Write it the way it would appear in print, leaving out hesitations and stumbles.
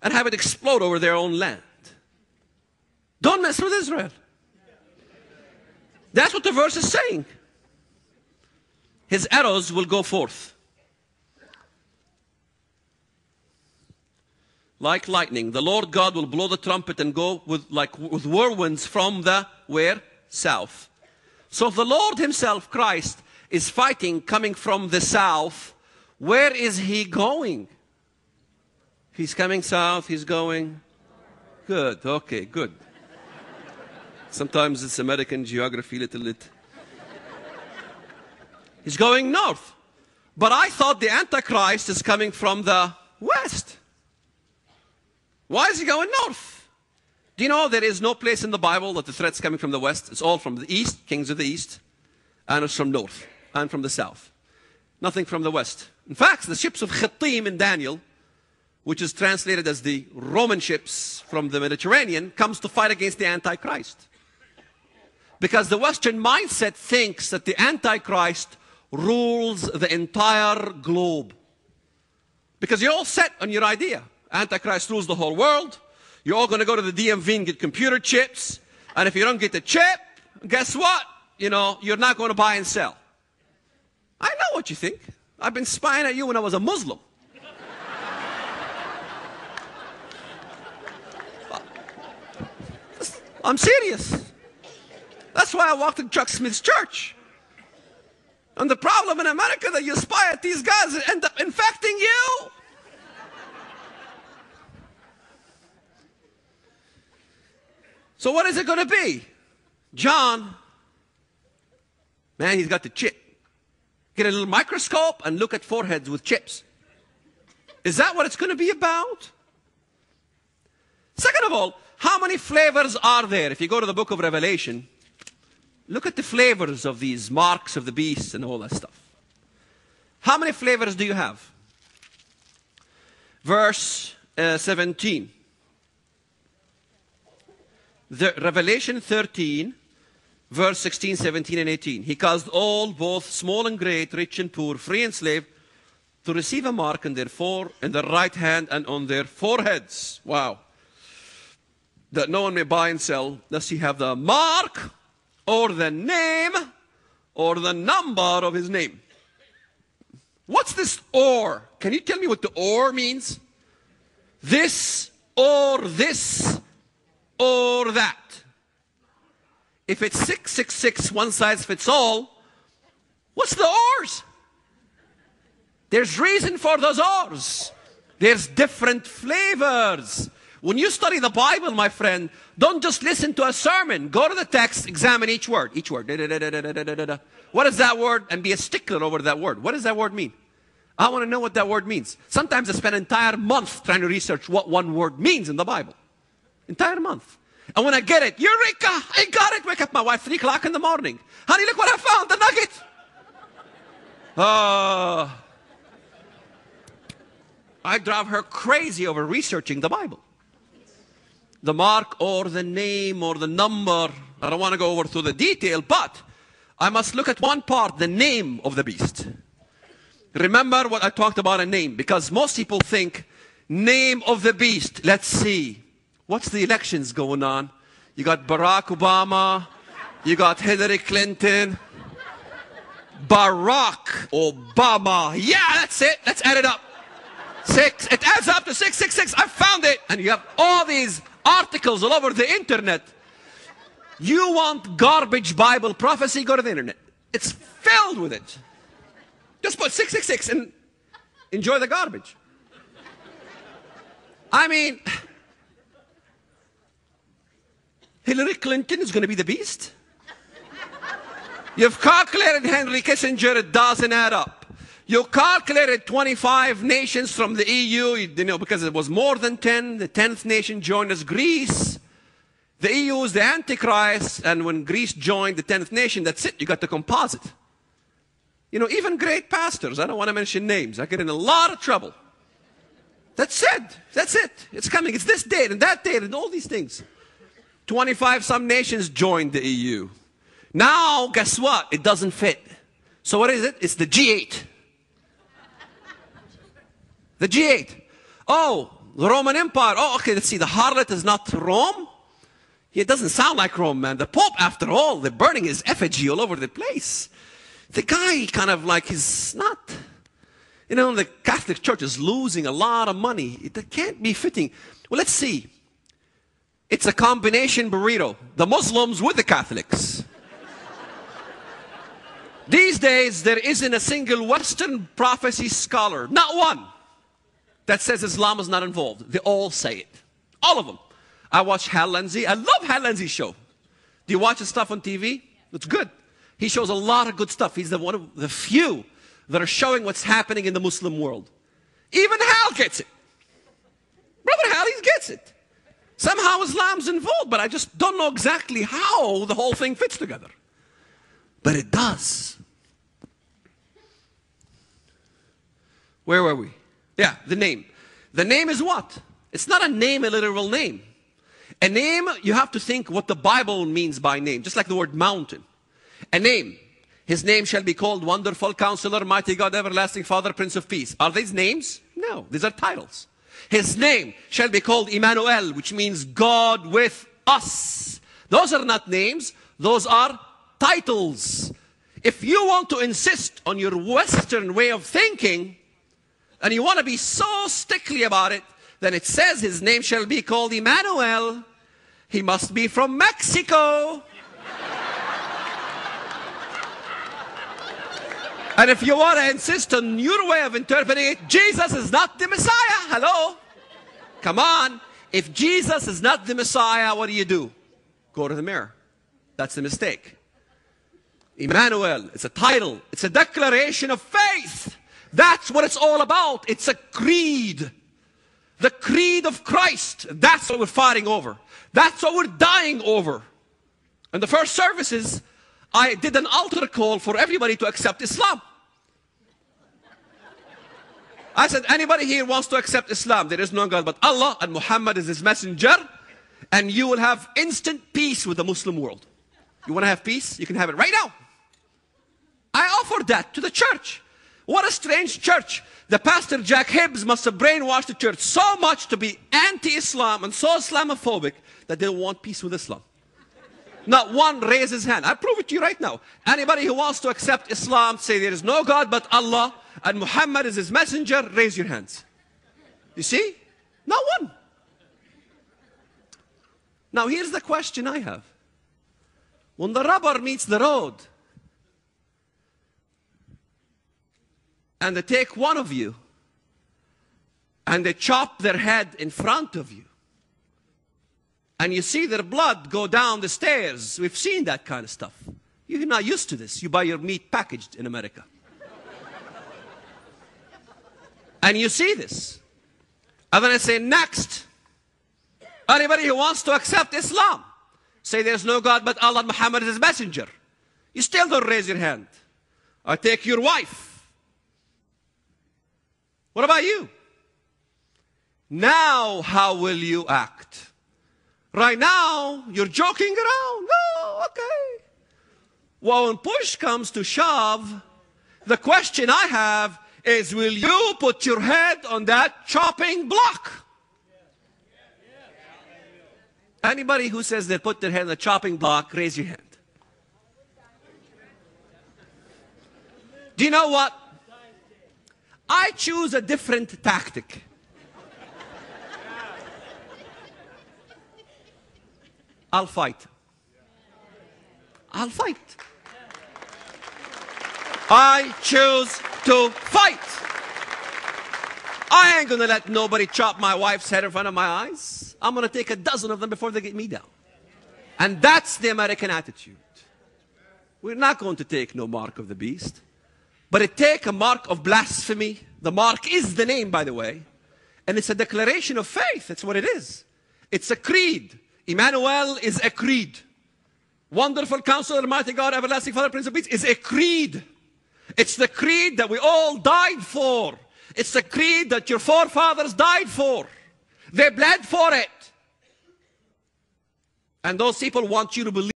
and have it explode over their own land. Don't mess with Israel. That's what the verse is saying. His arrows will go forth like lightning. The Lord God will blow the trumpet and go with whirlwinds from the where? South. So if the Lord himself, Christ, is fighting coming from the south, where is he going? He's coming south, he's going. Good, okay, good. Sometimes it's American geography, little bit. He's going north. But I thought the Antichrist is coming from the west. Why is he going north? Do you know there is no place in the Bible that the threat's coming from the west? It's all from the east, kings of the east, and it's from north and from the south. Nothing from the west. In fact, the ships of Khittim in Daniel, which is translated as the Roman ships from the Mediterranean, comes to fight against the Antichrist. Because the Western mindset thinks that the Antichrist rules the entire globe. Because you're all set on your idea. Antichrist rules the whole world. You're all going to go to the DMV and get computer chips. And if you don't get the chip, guess what? You know, you're not going to buy and sell. I know what you think. I've been spying at you when I was a Muslim. I'm serious. That's why I walked in Chuck Smith's church. And the problem in America that you spy at these guys and end up infecting you. So what is it going to be? John, man, he's got the chip. Get a little microscope and look at foreheads with chips. Is that what it's going to be about? Second of all, how many flavors are there? If you go to the book of Revelation, look at the flavors of these marks of the beast and all that stuff. How many flavors do you have? Verse 17. Revelation 13, verse 16, 17, and 18. He caused all, both small and great, rich and poor, free and slave, to receive a mark in their right hand and on their foreheads. Wow. That no one may buy and sell, lest he have the mark or the name or the number of his name. What's this or? Can you tell me what the or means? This or this or that. If it's 666, one size fits all, what's the ors? There's reason for those ors. There's different flavors. When you study the Bible, my friend, don't just listen to a sermon. Go to the text, examine each word. Each word. What is that word? And be a stickler over that word. What does that word mean? I want to know what that word means. Sometimes I spend an entire month trying to research what one word means in the Bible. Entire month. And when I get it, Eureka! I got it! Wake up my wife 3 o'clock in the morning. Honey, look what I found, the nugget! I drive her crazy over researching the Bible. The mark or the name or the number. I don't want to go over through the detail, but I must look at one part, the name of the beast. Remember what I talked about a name, because most people think, name of the beast. Let's see. What's the elections going on? You got Barack Obama. You got Hillary Clinton. Barack Obama. Yeah, that's it. Let's add it up. 6. It adds up to 666. I found it. And you have all these articles all over the internet. You want garbage Bible prophecy? Go to the internet. It's filled with it. Just put 666 and enjoy the garbage. I mean, Hillary Clinton is going to be the beast? You've calculated Henry Kissinger, it doesn't add up. You calculated 25 nations from the EU, you know, because it was more than 10. The 10th nation joined us, Greece. The EU is the Antichrist, and when Greece joined the 10th nation, that's it, you got the composite. You know, even great pastors, I don't want to mention names, I get in a lot of trouble. That's it, that's it. It's coming, it's this date and that date and all these things. 25 some nations joined the EU. Now, guess what? It doesn't fit. So what is it? It's the G8. The G8. Oh, The Roman Empire. Oh, okay, let's see. The harlot is not Rome? It doesn't sound like Rome, man. The Pope, after all, they're burning his effigy all over the place. The guy kind of like is not, you know, the Catholic Church is losing a lot of money. It can't be fitting. Well, let's see. It's a combination burrito. The Muslims with the Catholics. These days, there isn't a single Western prophecy scholar, not one, that says Islam is not involved. They all say it. All of them. I watch Hal Lindsey. I love Hal Lindsey's show. Do you watch his stuff on TV? It's good. He shows a lot of good stuff. He's one of the few that are showing what's happening in the Muslim world. Even Hal gets it. Brother Hal, he gets it. Somehow Islam's involved, but I just don't know exactly how the whole thing fits together. But it does. Where were we? Yeah, the name. The name is what? It's not a name, a literal name. A name, you have to think what the Bible means by name, just like the word mountain. A name. His name shall be called Wonderful Counselor, Mighty God, Everlasting Father, Prince of Peace. Are these names? No, these are titles. His name shall be called Emmanuel, which means God with us. Those are not names, those are titles. If you want to insist on your Western way of thinking, and you want to be so stickly about it, then it says his name shall be called Emmanuel. He must be from Mexico. And if you want to insist on your way of interpreting it, Jesus is not the Messiah. Hello? Come on. If Jesus is not the Messiah, what do? Go to the mirror. That's the mistake. Emmanuel, it's a title. It's a declaration of faith. That's what it's all about. It's a creed. The creed of Christ. That's what we're fighting over. That's what we're dying over. In the first services, I did an altar call for everybody to accept Islam. I said, anybody here wants to accept Islam? There is no God but Allah, and Muhammad is his messenger, and you will have instant peace with the Muslim world. You want to have peace? You can have it right now. I offered that to the church. What a strange church. The pastor Jack Hibbs must have brainwashed the church so much to be anti-Islam and so Islamophobic that they want peace with Islam. Not one raised his hand. I'll prove it to you right now. Anybody who wants to accept Islam, say there is no God but Allah and Muhammad is his messenger, raise your hands. You see? Not one. Now here's the question I have. When the rubber meets the road, and they take one of you, and they chop their head in front of you, and you see their blood go down the stairs. We've seen that kind of stuff. You're not used to this. You buy your meat packaged in America. And you see this. And then I say, next. Anybody who wants to accept Islam, say there's no God but Allah and Muhammad is his messenger. You still don't raise your hand. I take your wife. What about you? Now how will you act? Right now, you're joking around. No, okay. Well, when push comes to shove, the question I have is, will you put your head on that chopping block? Anybody who says they put their head on the chopping block, raise your hand. Do you know what? I choose a different tactic. I'll fight. I'll fight. I choose to fight. I ain't gonna let nobody chop my wife's head in front of my eyes. I'm gonna take a dozen of them before they get me down. And that's the American attitude. We're not going to take no mark of the beast. But it take a mark of blasphemy. The mark is the name, by the way. And it's a declaration of faith. That's what it is. It's a creed. Emmanuel is a creed. Wonderful Counselor, Mighty God, Everlasting Father, Prince of Peace is a creed. It's the creed that we all died for. It's the creed that your forefathers died for. They bled for it. And those people want you to believe